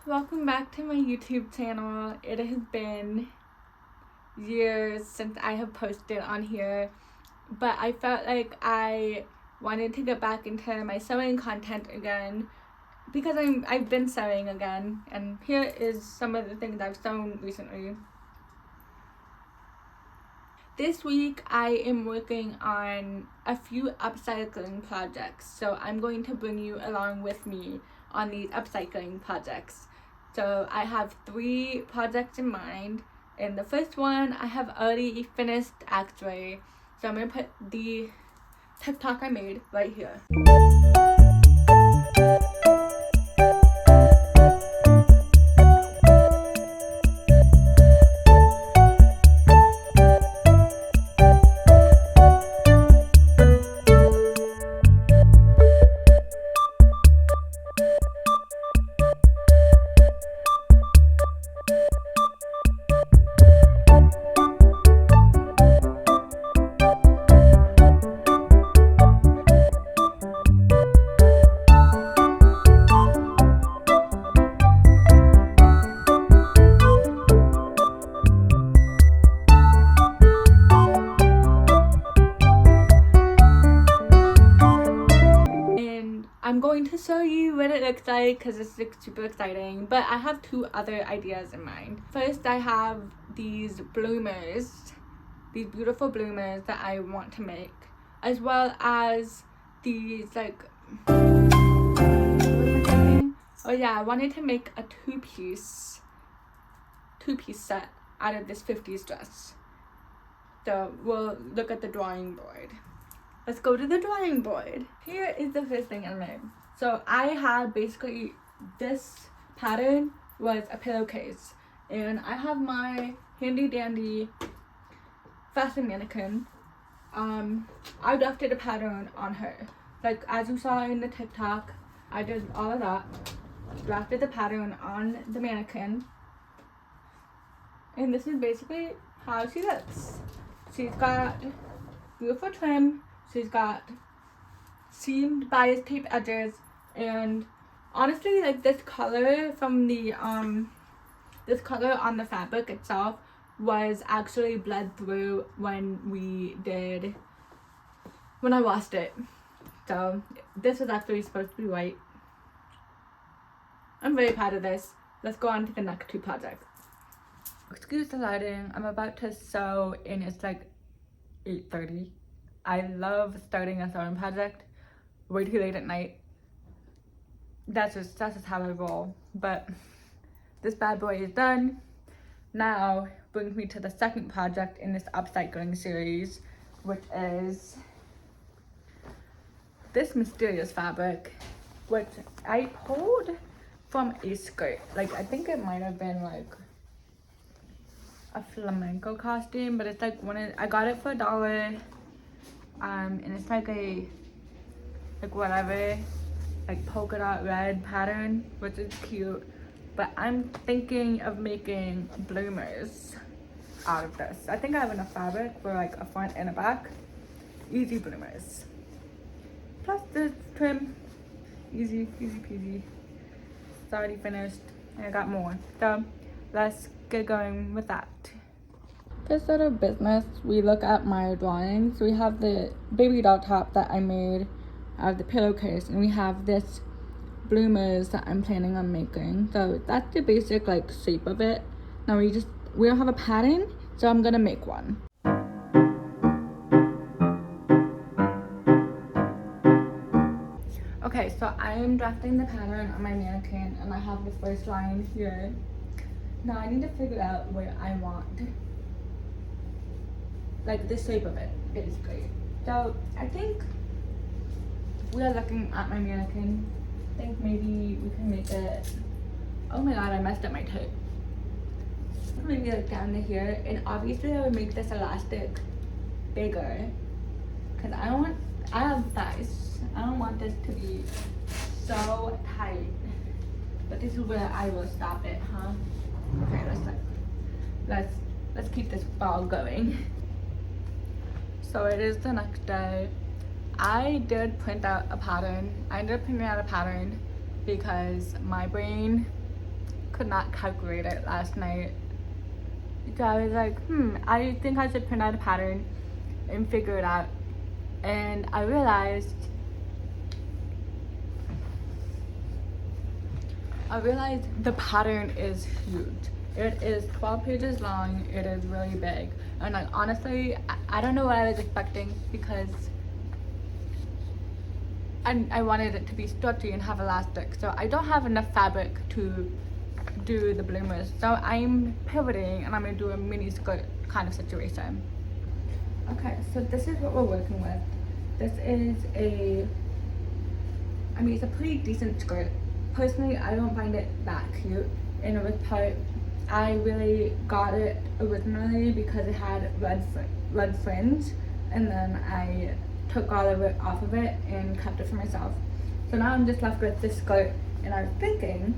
Welcome back to my YouTube channel. It has been years since I have posted on here, but I felt like I wanted to get back into my sewing content again because I've been sewing again, and here is some of the things I've sewn recently. This week I am working on a few upcycling projects, so I'm going to bring you along with me on these upcycling projects. So I have 3 projects in mind, and the first one I have already finished actually, so I'm going to put the TikTok I made right here. I'm going to show you what it looks like because it's super exciting, but I have 2 other ideas in mind. First, I have these bloomers, these beautiful bloomers that I want to make, as well as these I wanted to make a two-piece set out of this 50s dress. So we'll look at the drawing board. Let's go to the drawing board. Here is the first thing I made. So I had basically, this pattern was a pillowcase, and I have my handy dandy fashion mannequin. I drafted a pattern on her. Like as you saw in the TikTok, I did all of that. Drafted the pattern on the mannequin. And this is basically how she looks. She's got beautiful trim. She's got seamed bias tape edges, and honestly, like this color from the this color on the fabric itself was actually bled through when I washed it. So this was actually supposed to be white. I'm very proud of this. Let's go on to the next 2 projects. Excuse the lighting. I'm about to sew and it's like 8:30. I love starting a sewing project way too late at night. That's just how I roll. But this bad boy is done. Now brings me to the second project in this upcycling series, which is this mysterious fabric, which I pulled from a skirt. Like I think it might have been like a flamenco costume, but it's like I got it for $1. And it's like a whatever, like polka dot red pattern, which is cute. But I'm thinking of making bloomers out of this. I think I have enough fabric for like a front and a back. Easy bloomers. Plus the trim. Easy peasy. It's already finished. And I got more. So let's get going with that. This sort of business, we look at my drawings. We have the baby doll top that I made out of the pillowcase, and we have this bloomers that I'm planning on making. So that's the basic like shape of it. Now we don't have a pattern, so I'm gonna make one. Okay, so I am drafting the pattern on my mannequin, and I have the first line here. Now I need to figure out where I want like the shape of it basically. So I think if we are looking at my mannequin, I think maybe we can make it, oh my god, I messed up my tape. Maybe like down to here, and obviously I would make this elastic bigger because I have thighs. I don't want this to be so tight, but this is where I will stop it, huh? Okay, let's keep this ball going. So it is the next day. I did print out a pattern. I ended up printing out a pattern because my brain could not calculate it last night. So I was like, I think I should print out a pattern and figure it out. And I realized the pattern is huge. It is 12 pages long. It is really big. And like, honestly, I don't know what I was expecting, because I wanted it to be stretchy and have elastic. So I don't have enough fabric to do the bloomers. So I'm pivoting and I'm gonna do a mini skirt kind of situation. Okay, so this is what we're working with. This is it's a pretty decent skirt. Personally, I don't find it that cute. And it was I really got it originally because it had red fringe, and then I took all of it off of it and kept it for myself. So now I'm just left with this skirt, and I was thinking,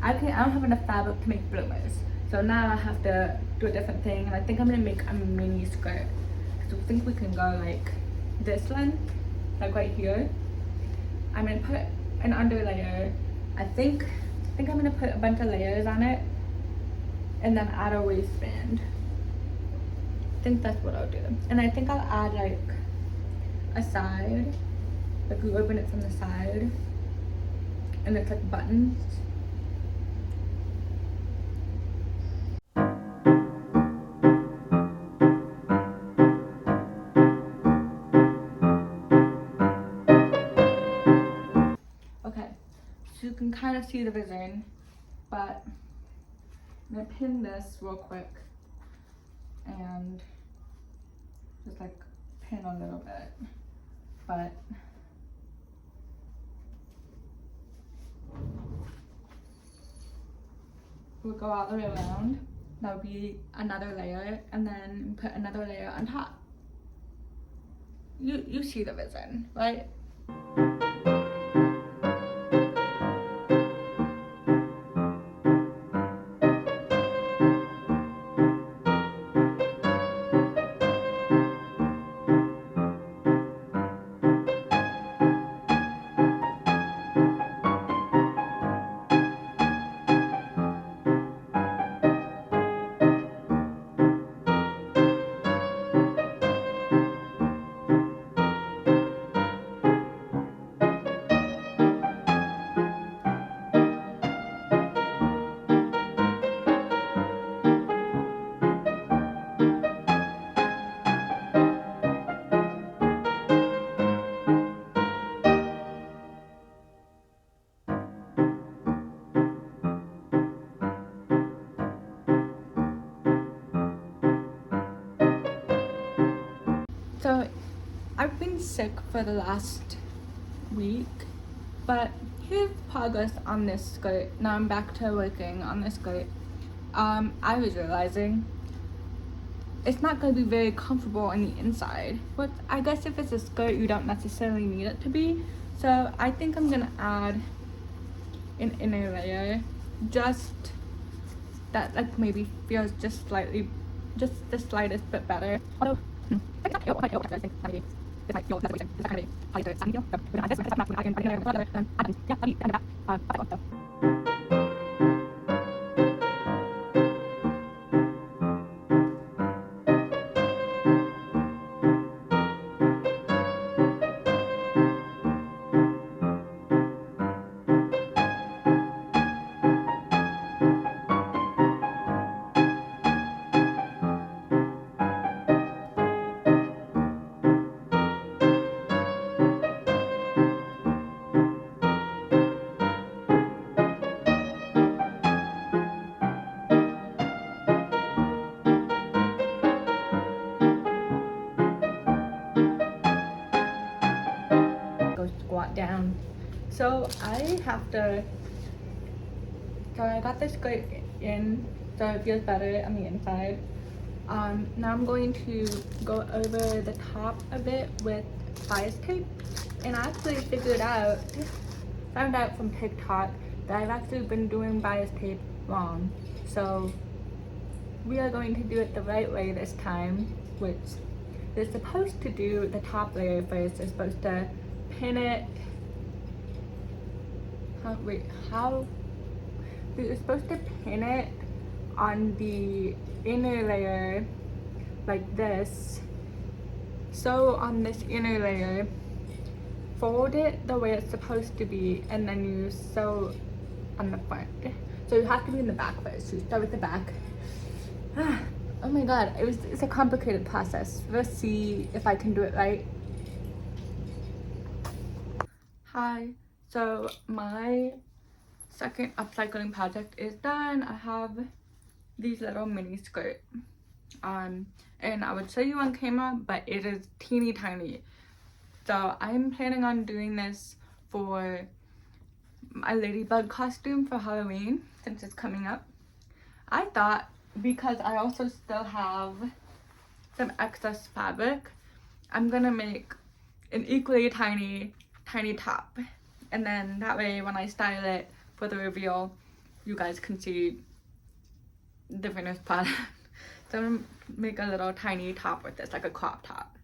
I don't have enough fabric to make bloomers. So now I have to do a different thing, and I think I'm gonna make a mini skirt. So I think we can go like this length, like right here. I'm gonna put an under layer. I think I'm gonna put a bunch of layers on it, and then add a waistband. I think that's what I'll do. And I think I'll add like a side, like we open it from the side, and it's like buttons. Okay, so you can kind of see the vision, but I'm gonna pin this real quick and just like pin a little bit, but we'll go all the way around. That'll be another layer, and then put another layer on top. You see the vision, right? So I've been sick for the last week, but here's progress on this skirt. Now I'm back to working on this skirt. I was realizing it's not going to be very comfortable on the inside, but I guess if it's a skirt, you don't necessarily need it to be. So I think I'm gonna add an inner layer, just that like maybe feels just the slightest bit better. Although squat down. So I got this skirt in, so it feels better on the inside. Now I'm going to go over the top of it with bias tape, and I actually found out from TikTok that I've actually been doing bias tape wrong. So we are going to do it the right way this time, which is supposed to do the top layer first. It's supposed to pin it. you're supposed to pin it on the inner layer like this. So on this inner layer, fold it the way it's supposed to be, and then you sew on the front. So you have to be in the back first. So you start with the back. Oh my god, it's a complicated process. Let's see if I can do it right. Hi, so my second upcycling project is done. I have these little mini skirt, and I would show you on camera, but it is teeny tiny. So I'm planning on doing this for my ladybug costume for Halloween, since it's coming up. I thought, because I also still have some excess fabric, I'm gonna make an equally tiny top, and then that way when I style it for the reveal, you guys can see the finished product. So I'm gonna make a little tiny top with this, like a crop top.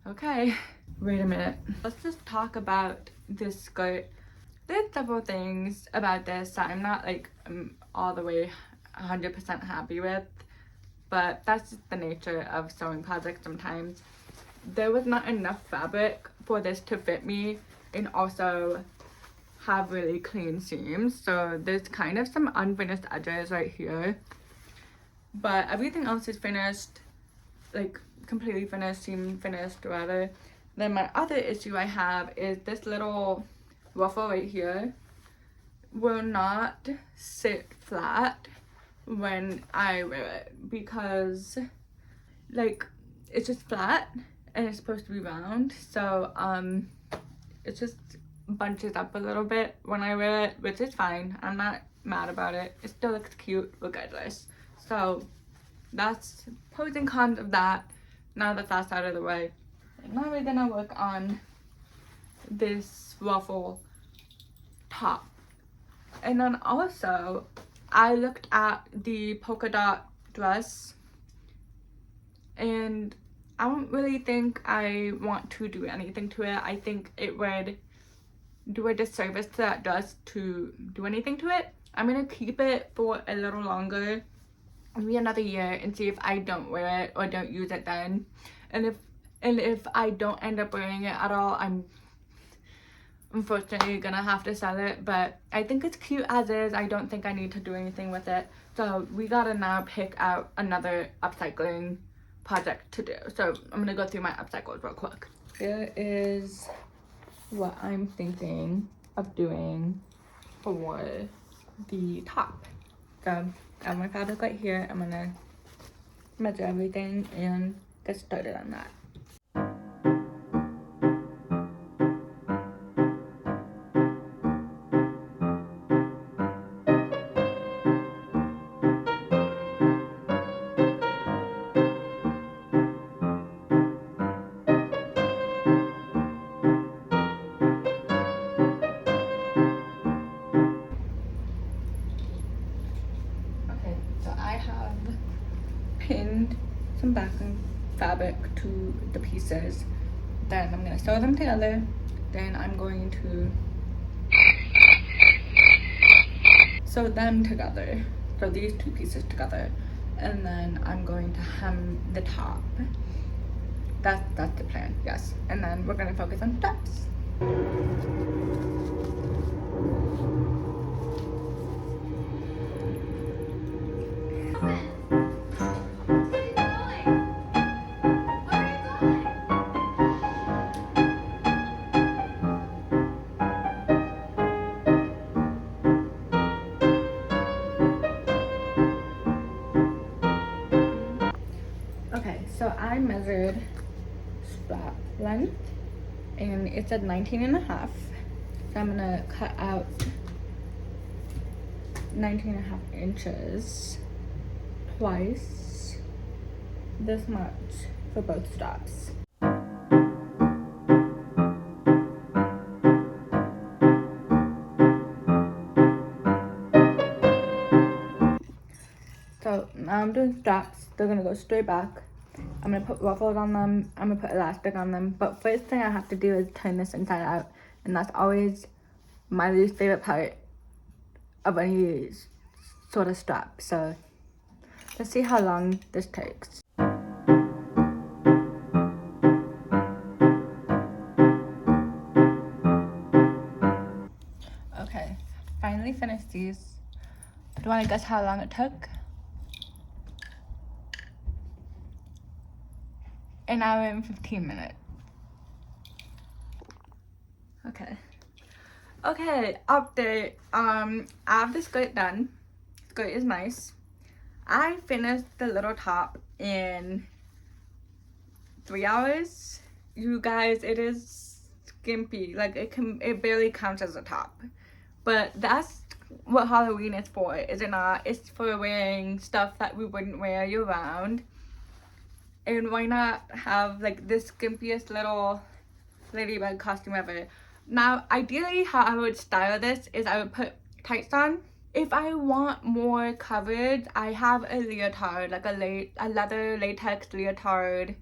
Okay, wait a minute. Let's just talk about this skirt. There's several things about this that I'm not like all the way 100% happy with, but that's just the nature of sewing projects sometimes. There was not enough fabric for this to fit me and also have really clean seams, so there's kind of some unfinished edges right here, but everything else is finished, like completely finished, seam finished, rather. Then my other issue I have is this little ruffle right here will not sit flat when I wear it, because like it's just flat and it's supposed to be round, so it just bunches up a little bit when I wear it, which is fine. I'm not mad about it. It still looks cute regardless. So that's pros and cons of that. Now that that's out of the way, now we're gonna work on this ruffle top. And then also I looked at the polka dot dress, and I don't really think I want to do anything to it. I think it would do a disservice to that dress to do anything to it. I'm gonna keep it for a little longer, maybe another year, and see if I don't wear it or don't use it then. And if I don't end up wearing it at all, I'm unfortunately gonna have to sell it. But I think it's cute as is. I don't think I need to do anything with it. So we gotta now pick out another upcycling project to do. So I'm gonna go through my upcycles real quick. Here is what I'm thinking of doing for the top. So I have my fabric right here. I'm gonna measure everything and get started on that. Pinned some backing fabric to the pieces, then I'm gonna sew them together, then I'm going to sew them together, so these two pieces together, and then I'm going to hem the top. That's the plan, yes. And then we're gonna focus on steps. So I measured strap length and it said 19.5. So I'm gonna cut out 19.5 inches twice this much for both straps. So now I'm doing straps. They're gonna go straight back. I'm gonna put ruffles on them. I'm gonna put elastic on them. But first thing I have to do is turn this inside out. And that's always my least favorite part of any sort of strap. So let's see how long this takes. Okay, finally finished these. Do you want to guess how long it took? An hour and 15 minutes. Okay, update. I have the skirt done. Skirt is nice. I finished the little top in 3 hours. You guys, it is skimpy. Like it barely counts as a top. But that's what Halloween is for, is it not? It's for wearing stuff that we wouldn't wear year round. And why not have like this skimpiest little ladybug costume ever? Now, ideally, how I would style this is I would put tights on. If I want more coverage, I have a leotard, like a leather latex leotard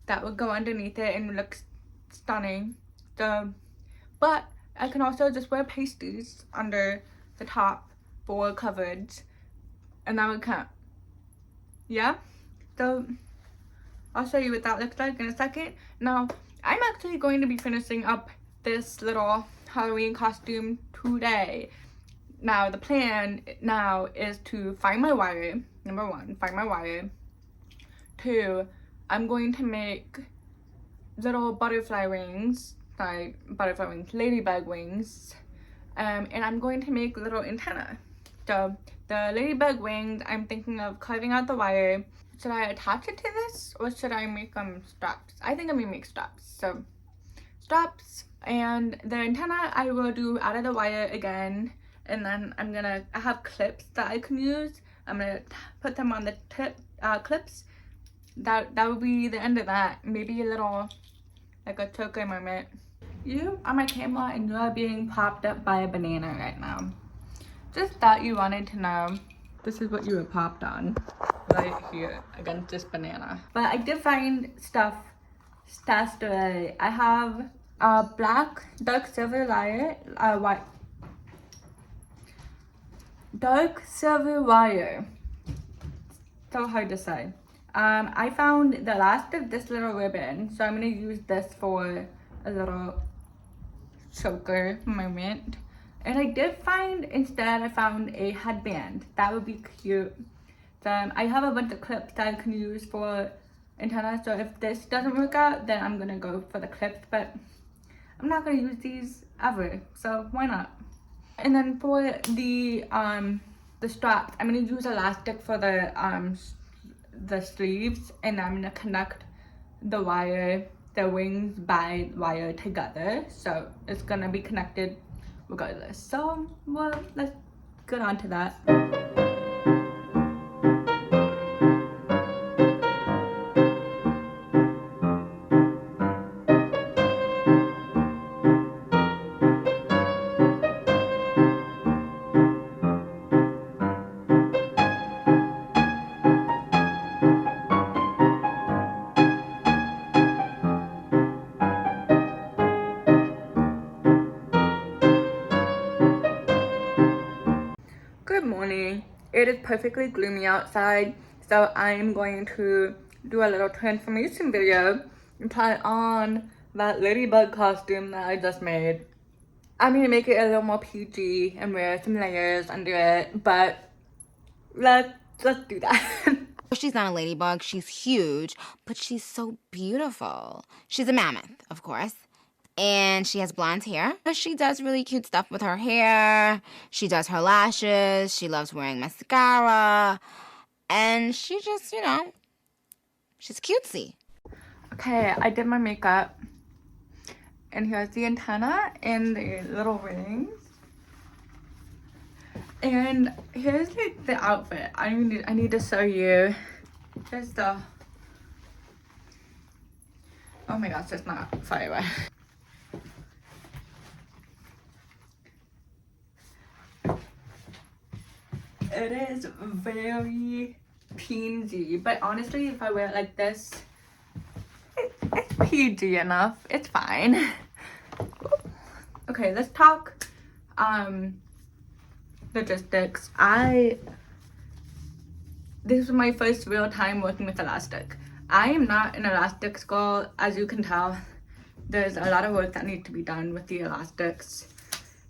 that would go underneath it and look stunning. So, but I can also just wear pasties under the top for coverage, and that would count. Yeah? So, I'll show you what that looks like in a second. Now, I'm actually going to be finishing up this little Halloween costume today. Now, the plan now is to find my wire. Number 1, find my wire. 2, I'm going to make little butterfly wings. Sorry, butterfly wings, ladybug wings. And I'm going to make little antenna. So, the ladybug wings, I'm thinking of carving out the wire. Should I attach it to this, or should I make them straps? I think I'm gonna make straps. So, straps, and the antenna I will do out of the wire again, and then I have clips that I can use. I'm gonna put them on the clips. That would be the end of that. Maybe a little, like a choker moment. You are my camera, and you are being popped up by a banana right now. Just thought you wanted to know. This is what you were popped on, right here against this banana. But I did find stuff stashed away. I have a black dark silver wire, dark silver wire. So hard to say. I found the last of this little ribbon, so I'm gonna use this for a little choker moment. And I did find, instead I found a headband. That would be cute. So I have a bunch of clips that I can use for antenna. So if this doesn't work out, then I'm gonna go for the clips. But I'm not gonna use these ever, so why not? And then for the straps, I'm gonna use elastic for the sleeves, and I'm gonna connect the wire, the wings by wire together. So it's gonna be connected regardless. So, well, let's get on to that. Good morning. It is perfectly gloomy outside, so I am going to do a little transformation video and try on that ladybug costume that I just made. I'm gonna make it a little more PG and wear some layers under it, but let's do that. She's not a ladybug, she's huge, but she's so beautiful. She's a mammoth, of course. And she has blonde hair. She does really cute stuff with her hair. She does her lashes. She loves wearing mascara. And she just, you know, she's cutesy. Okay, I did my makeup. And here's the antenna and the little rings. And here's like the outfit. I need to show you. Here's the, oh my gosh, it's not far away. It is very PG, but honestly, if I wear it like this, it's PG enough. It's fine. Okay, let's talk the logistics. This was my first real time working with elastic. I am not an elastics girl, as you can tell. There's a lot of work that needs to be done with the elastics.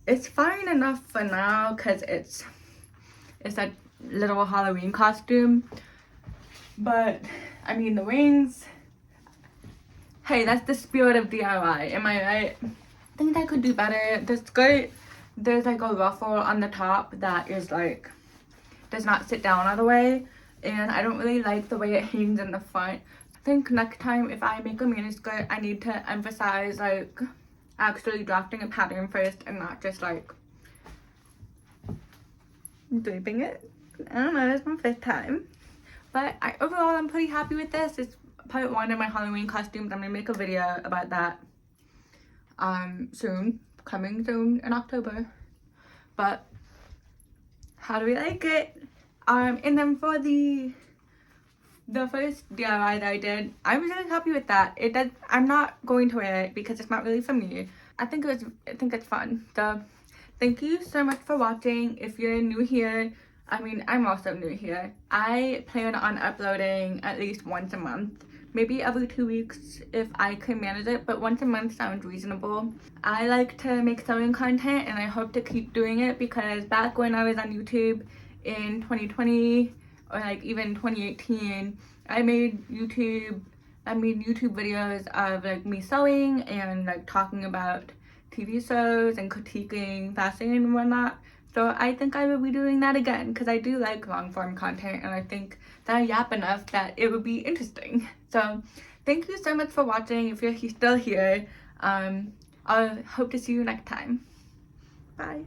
It's fine enough for now because it's a little Halloween costume. But I mean, the wings, hey, that's the spirit of DIY, am I right? I think I could do better. The skirt, there's like a ruffle on the top that is like, does not sit down all the way, and I don't really like the way it hangs in the front. I think next time if I make a mini skirt, I need to emphasize like actually drafting a pattern first and not just like draping it. I don't know, it's my first time. But overall, I'm pretty happy with this. It's part one of my Halloween costumes. I'm gonna make a video about that soon, coming soon in October. But how do we like it? And then for the first DIY that I did, I was really happy with that. I'm not going to wear it because it's not really for me. I think it's fun. So thank you so much for watching. If you're new here, I mean, I'm also new here. I plan on uploading at least once a month, maybe every 2 weeks if I can manage it, but once a month sounds reasonable. I like to make sewing content and I hope to keep doing it because back when I was on YouTube in 2020 or like even 2018, I made YouTube videos of like me sewing and like talking about TV shows and critiquing fashion and whatnot. So I think I will be doing that again because I do like long form content and I think that I yap enough that it would be interesting. So thank you so much for watching. If you're still here, I hope to see you next time. Bye.